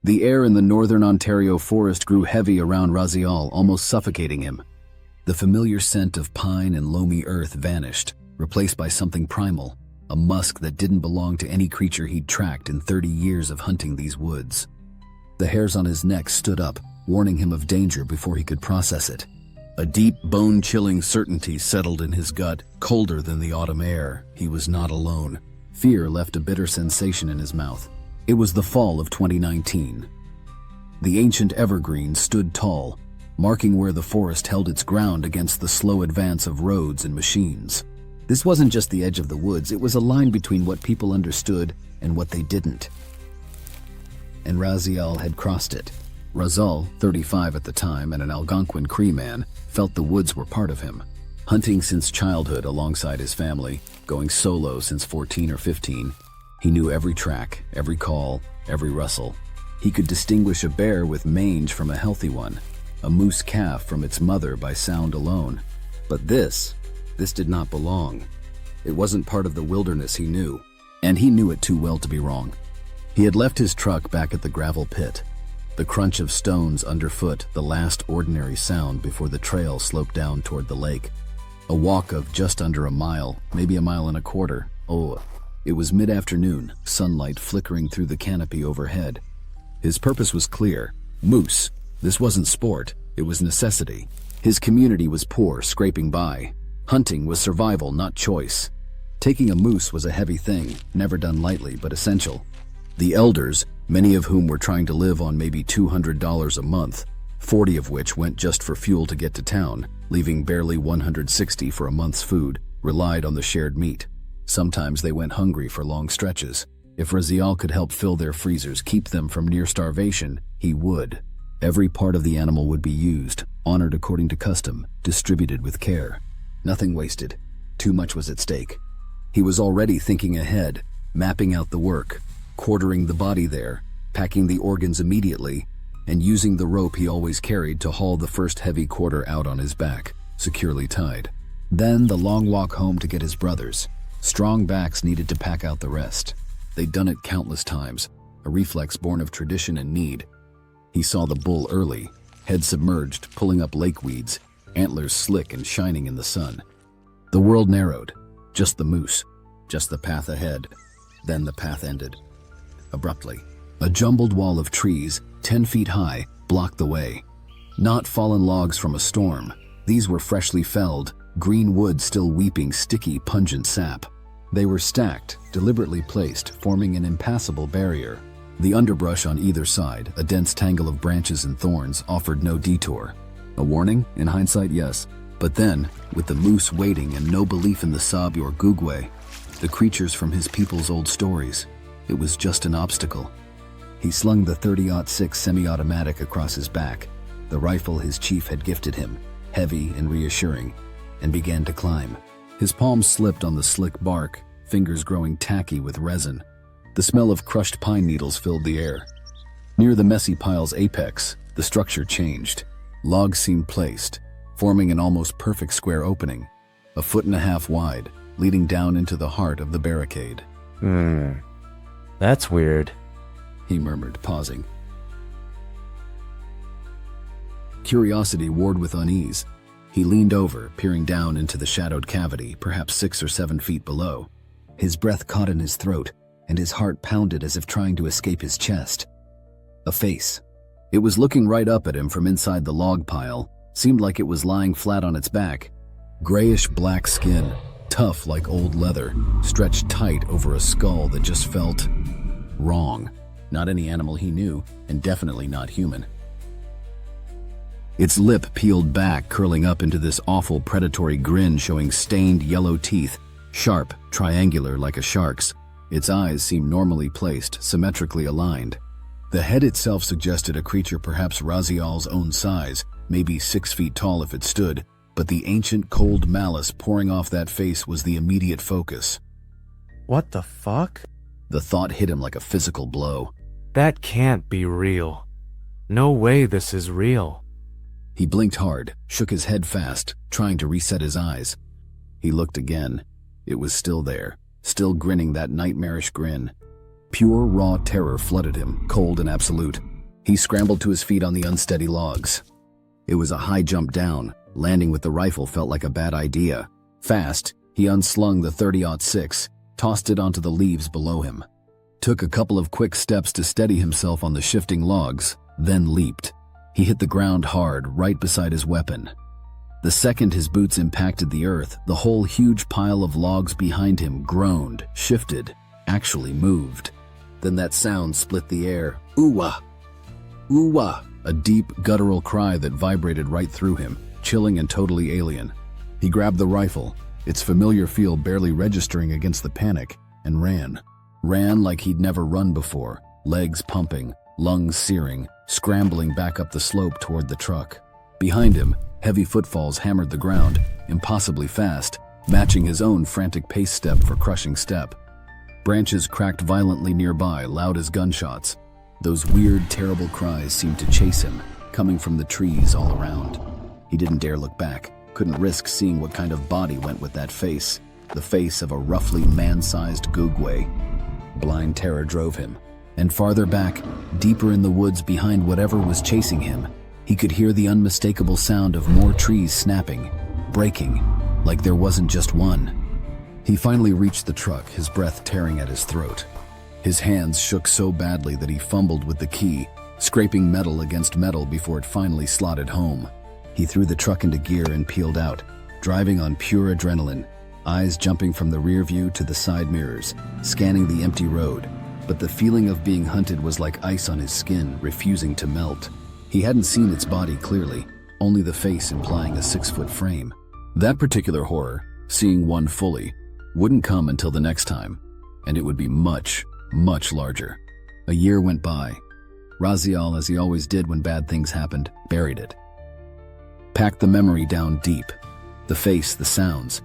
The air in the northern Ontario forest grew heavy around Raziel, almost suffocating him. The familiar scent of pine and loamy earth vanished, replaced by something primal, a musk that didn't belong to any creature he'd tracked in 30 years of hunting these woods. The hairs on his neck stood up, warning him of danger before he could process it. A deep, bone-chilling certainty settled in his gut, colder than the autumn air. He was not alone. Fear left a bitter sensation in his mouth. It was the fall of 2019. The ancient evergreen stood tall, marking where the forest held its ground against the slow advance of roads and machines. This wasn't just the edge of the woods, it was a line between what people understood and what they didn't. And Raziel had crossed it. Raziel, 35 at the time and an Algonquin-Cree man, felt the woods were part of him. Hunting since childhood alongside his family, going solo since 14 or 15, he knew every track, every call, every rustle. He could distinguish a bear with mange from a healthy one, a moose calf from its mother by sound alone. But this did not belong. It wasn't part of the wilderness he knew, and he knew it too well to be wrong. He had left his truck back at the gravel pit. The crunch of stones underfoot, the last ordinary sound before the trail sloped down toward the lake. A walk of just under a mile, maybe a mile and a quarter. Oh, it was mid-afternoon, sunlight flickering through the canopy overhead. His purpose was clear. Moose. This wasn't sport, it was necessity. His community was poor, scraping by. Hunting was survival, not choice. Taking a moose was a heavy thing, never done lightly, but essential. The elders, many of whom were trying to live on maybe $200 a month, 40 of which went just for fuel to get to town, leaving barely $160 for a month's food, relied on the shared meat. Sometimes they went hungry for long stretches. If Raziel could help fill their freezers, keep them from near starvation, he would. Every part of the animal would be used, honored according to custom, distributed with care. Nothing wasted. Too much was at stake. He was already thinking ahead, mapping out the work, quartering the body there, packing the organs immediately, and using the rope he always carried to haul the first heavy quarter out on his back, securely tied. Then the long walk home to get his brothers. Strong backs needed to pack out the rest. They'd done it countless times, a reflex born of tradition and need. He saw the bull early, head submerged, pulling up lake weeds, antlers slick and shining in the sun. The world narrowed. Just the moose, just the path ahead. Then the path ended. Abruptly, a jumbled wall of trees, 10 feet high, blocked the way. Not fallen logs from a storm. These were freshly felled, green wood still weeping sticky, pungent sap. They were stacked, deliberately placed, forming an impassable barrier. The underbrush on either side, a dense tangle of branches and thorns, offered no detour. A warning? In hindsight, yes. But then, with the moose waiting and no belief in the Sabi or Gugwe, the creatures from his people's old stories, it was just an obstacle. He slung the .30-06 semi-automatic across his back, the rifle his chief had gifted him, heavy and reassuring, and began to climb. His palms slipped on the slick bark, fingers growing tacky with resin. The smell of crushed pine needles filled the air. Near the messy pile's apex, the structure changed. Logs seemed placed, forming an almost perfect square opening, 1.5 feet wide, leading down into the heart of the barricade. That's weird, he murmured, pausing. Curiosity warred with unease. He leaned over, peering down into the shadowed cavity, perhaps 6 or 7 feet below. His breath caught in his throat, and his heart pounded as if trying to escape his chest. A face. It was looking right up at him from inside the log pile, seemed like it was lying flat on its back. Grayish-black skin, tough like old leather, stretched tight over a skull that just felt wrong. Not any animal he knew, and definitely not human. Its lip peeled back, curling up into this awful predatory grin, showing stained yellow teeth, sharp, triangular like a shark's. Its eyes seemed normally placed, symmetrically aligned. The head itself suggested a creature perhaps Raziel's own size, maybe 6 feet tall if it stood, but the ancient cold malice pouring off that face was the immediate focus. What the fuck? The thought hit him like a physical blow. That can't be real. No way this is real. He blinked hard, shook his head fast, trying to reset his eyes. He looked again. It was still there, still grinning that nightmarish grin. Pure, raw terror flooded him, cold and absolute. He scrambled to his feet on the unsteady logs. It was a high jump down. Landing with the rifle felt like a bad idea. Fast, he unslung the 30-06, tossed it onto the leaves below him. Took a couple of quick steps to steady himself on the shifting logs, then leaped. He hit the ground hard, right beside his weapon. The second his boots impacted the earth, the whole huge pile of logs behind him groaned, shifted, actually moved. Then that sound split the air. Ooh-wah! Ooh-wah! A deep, guttural cry that vibrated right through him, chilling and totally alien. He grabbed the rifle, its familiar feel barely registering against the panic, and ran. Ran like he'd never run before, legs pumping, lungs searing, scrambling back up the slope toward the truck. Behind him, heavy footfalls hammered the ground, impossibly fast, matching his own frantic pace step for crushing step. Branches cracked violently nearby, loud as gunshots. Those weird, terrible cries seemed to chase him, coming from the trees all around. He didn't dare look back, couldn't risk seeing what kind of body went with that face, the face of a roughly man-sized Gugwe. Blind terror drove him, and farther back, deeper in the woods behind whatever was chasing him, he could hear the unmistakable sound of more trees snapping, breaking, like there wasn't just one. He finally reached the truck, his breath tearing at his throat. His hands shook so badly that he fumbled with the key, scraping metal against metal before it finally slotted home. He threw the truck into gear and peeled out, driving on pure adrenaline, eyes jumping from the rear view to the side mirrors, scanning the empty road. But the feeling of being hunted was like ice on his skin, refusing to melt. He hadn't seen its body clearly, only the face implying a 6-foot frame. That particular horror, seeing one fully, wouldn't come until the next time, and it would be much, much larger. A year went by. Raziel, as he always did when bad things happened, buried it. Packed the memory down deep. The face, the sounds.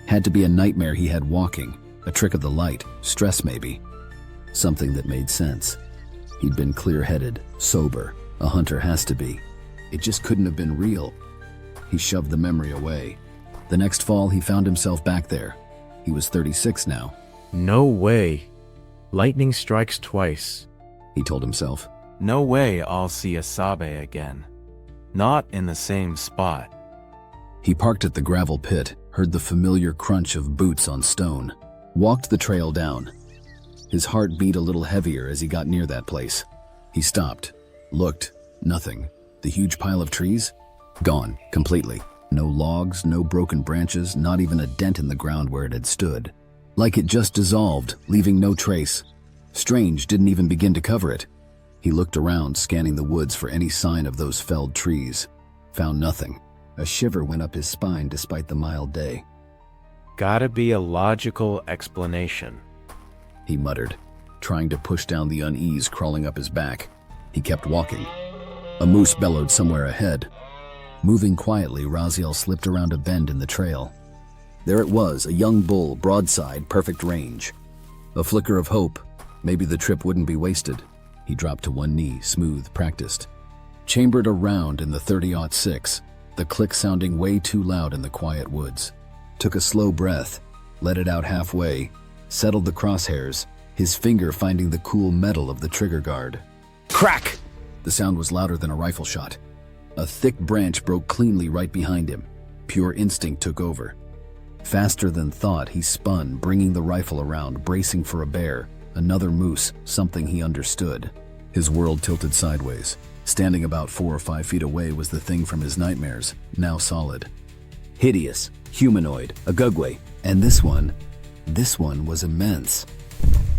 Had to be a nightmare he had walking, a trick of the light, stress maybe. Something that made sense. He'd been clear-headed, sober. A hunter has to be. It just couldn't have been real. He shoved the memory away. The next fall, he found himself back there. He was 36 now. No way. Lightning strikes twice, he told himself. No way I'll see a Sabe again. Not in the same spot. He parked at the gravel pit, heard the familiar crunch of boots on stone, walked the trail down. His heart beat a little heavier as he got near that place. He stopped, looked, nothing. The huge pile of trees? Gone, completely. No logs, no broken branches, not even a dent in the ground where it had stood. Like it just dissolved, leaving no trace. Strange didn't even begin to cover it. He looked around, scanning the woods for any sign of those felled trees. Found nothing. A shiver went up his spine despite the mild day. Gotta be a logical explanation, he muttered, trying to push down the unease crawling up his back. He kept walking. A moose bellowed somewhere ahead. Moving quietly, Raziel slipped around a bend in the trail. There it was, a young bull, broadside, perfect range. A flicker of hope. Maybe the trip wouldn't be wasted. He dropped to one knee, smooth, practiced. Chambered around in the 30-06, the click sounding way too loud in the quiet woods. Took a slow breath, let it out halfway, settled the crosshairs, his finger finding the cool metal of the trigger guard. Crack! The sound was louder than a rifle shot. A thick branch broke cleanly right behind him. Pure instinct took over. Faster than thought, he spun, bringing the rifle around, bracing for a bear, another moose, something he understood. His world tilted sideways. Standing about 4 or 5 feet away was the thing from his nightmares, now solid. Hideous, humanoid, a Gugwe, and this one was immense.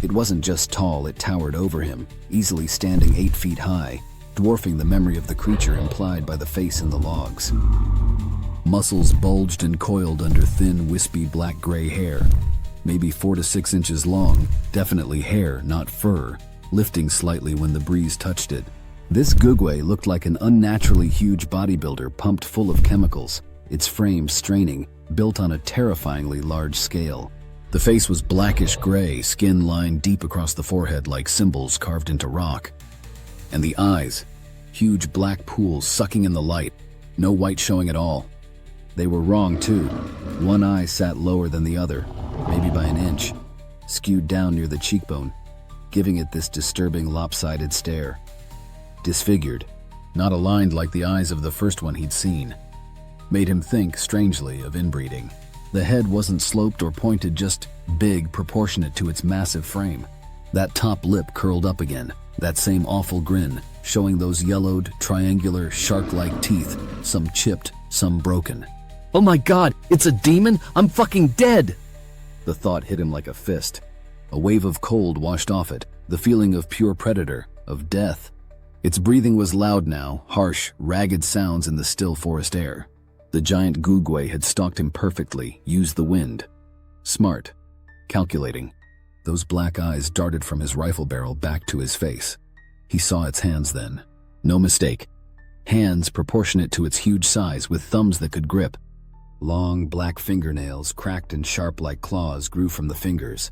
It wasn't just tall, it towered over him, easily standing 8 feet high, dwarfing the memory of the creature implied by the face in the logs. Muscles bulged and coiled under thin, wispy black-gray hair, maybe 4 to 6 inches long, definitely hair, not fur, lifting slightly when the breeze touched it. This Gugwe looked like an unnaturally huge bodybuilder pumped full of chemicals, its frame straining, built on a terrifyingly large scale. The face was blackish-gray, skin lined deep across the forehead like symbols carved into rock. And the eyes, huge black pools sucking in the light, no white showing at all. They were wrong, too. One eye sat lower than the other, maybe by an inch, skewed down near the cheekbone, giving it this disturbing lopsided stare. disfigured, not aligned like the eyes of the first one he'd seen. Made him think, strangely, of inbreeding. The head wasn't sloped or pointed, just big, proportionate to its massive frame. That top lip curled up again, that same awful grin, showing those yellowed, triangular, shark-like teeth, some chipped, some broken. "Oh my God, it's a demon? I'm fucking dead!" The thought hit him like a fist. A wave of cold washed off it, the feeling of pure predator, of death. Its breathing was loud now, harsh, ragged sounds in the still forest air. The giant Gugwe had stalked him perfectly, used the wind. Smart. Calculating. Those black eyes darted from his rifle barrel back to his face. He saw its hands then. No mistake. Hands proportionate to its huge size, with thumbs that could grip. Long, black fingernails, cracked and sharp like claws, grew from the fingers.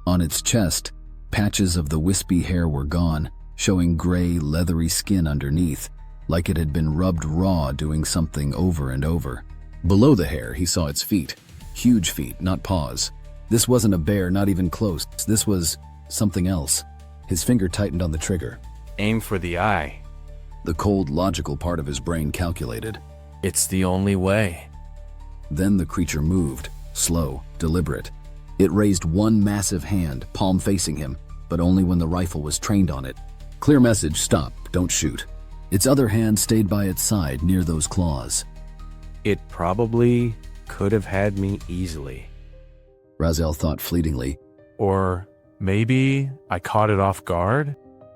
On its chest, patches of the wispy hair were gone, showing gray, leathery skin underneath, like it had been rubbed raw doing something over and over. Below the hair, he saw its feet. Huge feet, not paws. This wasn't a bear, not even close. This was something else. His finger tightened on the trigger. Aim for the eye. The cold, logical part of his brain calculated. It's the only way. Then the creature moved, slow, deliberate. It raised one massive hand, palm facing him, but only when the rifle was trained on it. Clear message, stop, don't shoot. Its other hand stayed by its side, near those claws. It probably could have had me easily. Raziel thought fleetingly. Or maybe I caught it off guard?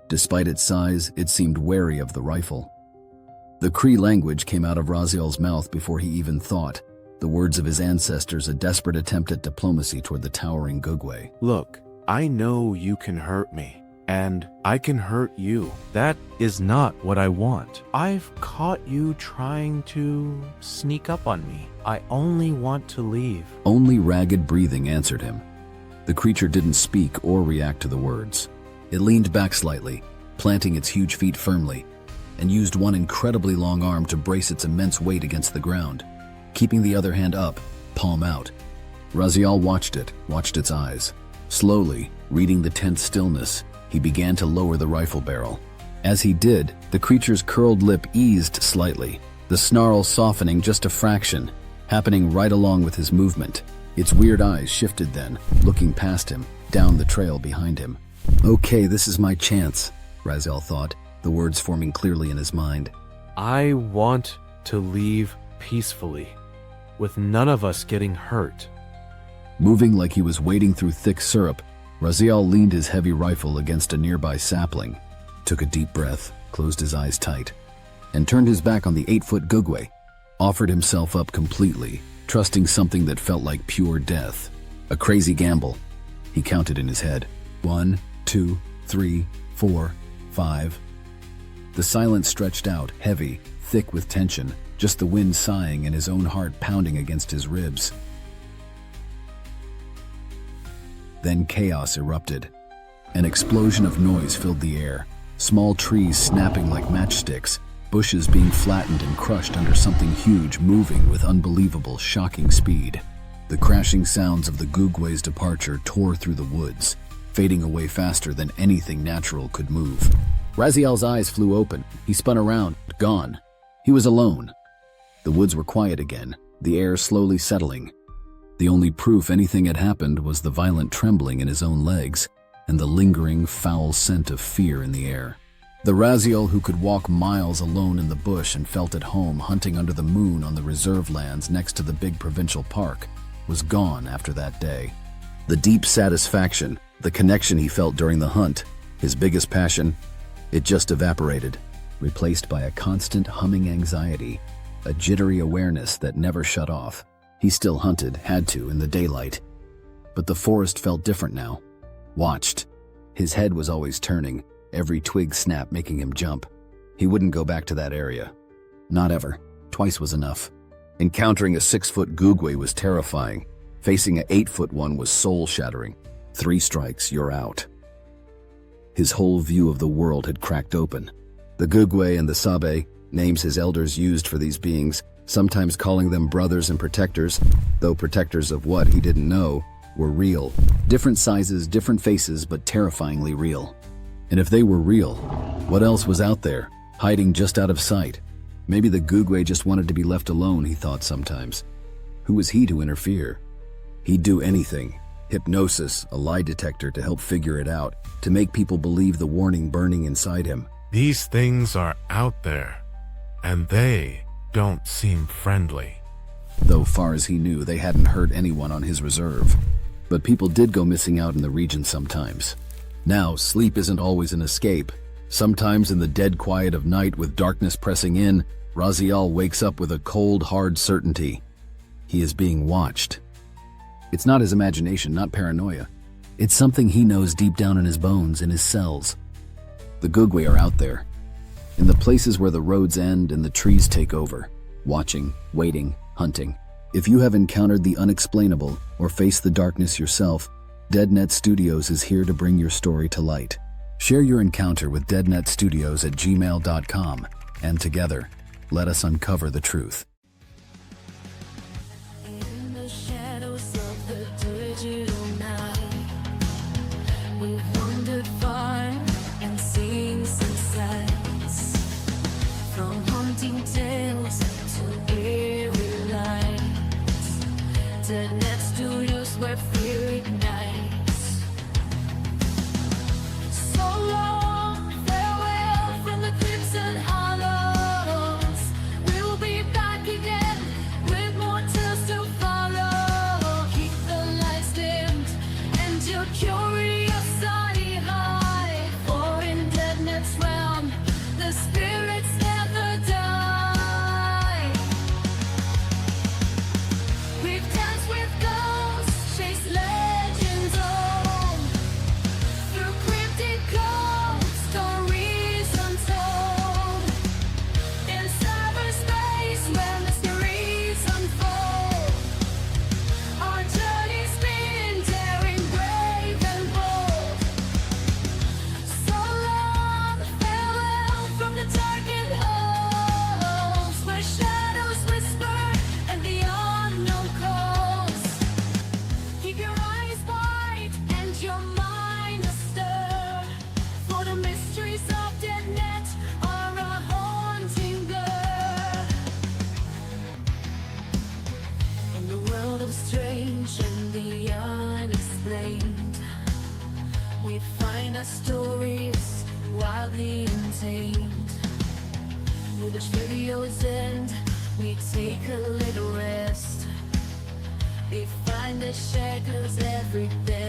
Despite its size, it seemed wary of the rifle. The Cree language came out of Raziel's mouth before he even thought. The words of his ancestors, a desperate attempt at diplomacy toward the towering Gugwe. Look, I know you can hurt me, and I can hurt you. That is not what I want. I've caught you trying to sneak up on me. I only want to leave. Only ragged breathing answered him. The creature didn't speak or react to the words. It leaned back slightly, planting its huge feet firmly, and used one incredibly long arm to brace its immense weight against the ground, keeping the other hand up, palm out. Raziel watched its eyes. Slowly, reading the tense stillness, he began to lower the rifle barrel. As he did, the creature's curled lip eased slightly, the snarl softening just a fraction, happening right along with his movement. Its weird eyes shifted then, looking past him, down the trail behind him. Okay, this is my chance, Raziel thought, the words forming clearly in his mind. I want to leave peacefully, with none of us getting hurt. Moving like he was wading through thick syrup, Raziel leaned his heavy rifle against a nearby sapling, took a deep breath, closed his eyes tight, and turned his back on the 8-foot Gugwe, offered himself up completely, trusting something that felt like pure death. A crazy gamble. He counted in his head. 1, 2, 3, 4, 5. The silence stretched out, heavy, thick with tension, just the wind sighing and his own heart pounding against his ribs. Then chaos erupted. An explosion of noise filled the air, small trees snapping like matchsticks, bushes being flattened and crushed under something huge moving with unbelievable, shocking speed. The crashing sounds of the Gugwe's departure tore through the woods, fading away faster than anything natural could move. Raziel's eyes flew open. He spun around, gone. He was alone. The woods were quiet again, the air slowly settling. The only proof anything had happened was the violent trembling in his own legs and the lingering, foul scent of fear in the air. The Raziel who could walk miles alone in the bush and felt at home hunting under the moon on the reserve lands next to the big provincial park was gone after that day. The deep satisfaction, the connection he felt during the hunt, his biggest passion, it just evaporated, replaced by a constant humming anxiety, a jittery awareness that never shut off. He still hunted, had to, in the daylight. But the forest felt different now. Watched. His head was always turning, every twig snap making him jump. He wouldn't go back to that area. Not ever. Twice was enough. Encountering a 6-foot Gugwe was terrifying. Facing an 8-foot one was soul-shattering. 3 strikes, you're out. His whole view of the world had cracked open. The Gugwe and the Sabe, names his elders used for these beings, sometimes calling them brothers and protectors, though protectors of what he didn't know, were real. Different sizes, different faces, but terrifyingly real. And if they were real, what else was out there, hiding just out of sight? Maybe the Gugwe just wanted to be left alone, he thought sometimes. Who was he to interfere? He'd do anything. Hypnosis, a lie detector to help figure it out, to make people believe the warning burning inside him. These things are out there, and they don't seem friendly. Though far as he knew, they hadn't hurt anyone on his reserve. But people did go missing out in the region sometimes. Now, sleep isn't always an escape. Sometimes in the dead quiet of night with darkness pressing in, Raziel wakes up with a cold, hard certainty. He is being watched. It's not his imagination, not paranoia. It's something he knows deep down in his bones, in his cells. The Gugwe are out there, in the places where the roads end and the trees take over, watching, waiting, hunting. If you have encountered the unexplainable or faced the darkness yourself, DeadNetStudios is here to bring your story to light. Share your encounter with DeadNetStudios@gmail.com, and together, let us uncover the truth. In the shadows of the digital night, we've wandered far and seen some sights, from haunting tales to eerie lights. DeadNetStudios, where fear ignites. So long, farewell from the crimson hollows. We'll be back again with more tales to follow. Keep the lights dimmed and your curiosity high. For in DeadNet's realm, the spirits never die. We've danced with ghosts, chased legends on, through cryptid codes, stories untold. In cyberspace where mysteries unfold, our journey's been daring, brave and bold. So long, farewell from the darkened halls, where shadows whisper and the unknown calls. Keep your eyes wide and your mind astir, for the mysteries of DeadNet are a haunting blur. In the world of strange and the unexplained, we find our stories wildly untamed. With the studio's end, we take a little rest. We find the shadows every day.